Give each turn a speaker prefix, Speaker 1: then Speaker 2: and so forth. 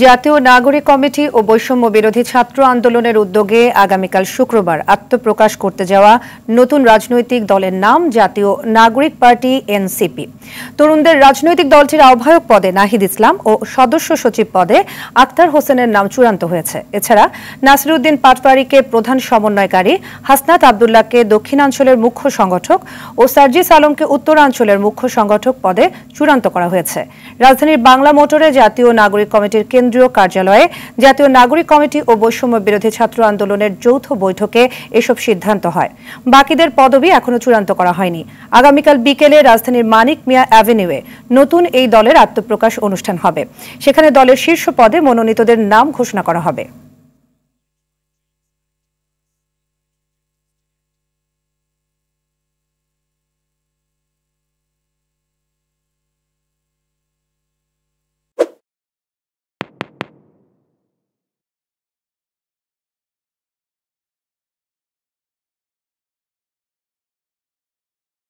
Speaker 1: জাতীয় নাগরিক কমিটি ও বৈষম্য বিরোধী ছাত্র আন্দোলনের উদ্যোগে আগামীকাল শুক্রবার আত্মপ্রকাশ করতে যাওয়া নতুন রাজনৈতিক দলের নাম জাতীয় নাগরিক পার্টি এনসিপি। তরুণদের রাজনৈতিক দলটির আহ্বায়ক পদে নাহিদ ইসলাম ও সদস্য সচিব পদে আক্তার হোসেনের নাম চূড়ান্ত হয়েছে। এছাড়া নাসিরউদ্দিন পাটওয়ারীকে প্রধান সমন্বয়কারী, হাসনাত আবদুল্লাহকে দক্ষিণাঞ্চলের মুখ্য সংগঠক ও সার্জিস আলমকে উত্তরাঞ্চলের মুখ্য সংগঠক পদে চূড়ান্ত করা হয়েছে। রাজধানীর বাংলা মোটরে জাতীয় নাগরিক কমিটির কেন্দ্রীয় কার্যালয়ে জাতীয় নাগরিক কমিটি ও বৈষম্য বিরোধী ছাত্র আন্দোলনের যৌথ বৈঠকে এসব সিদ্ধান্ত হয়। বাকিদের পদবি এখনো চূড়ান্ত করা হয়নি। আগামীকাল বিকেলে রাজধানীর মানিক মিয়া অ্যাভিনিউয়ে নতুন এই দলের আত্মপ্রকাশ অনুষ্ঠান হবে। সেখানে দলের শীর্ষ পদে মনোনীতদের নাম ঘোষণা করা হবে।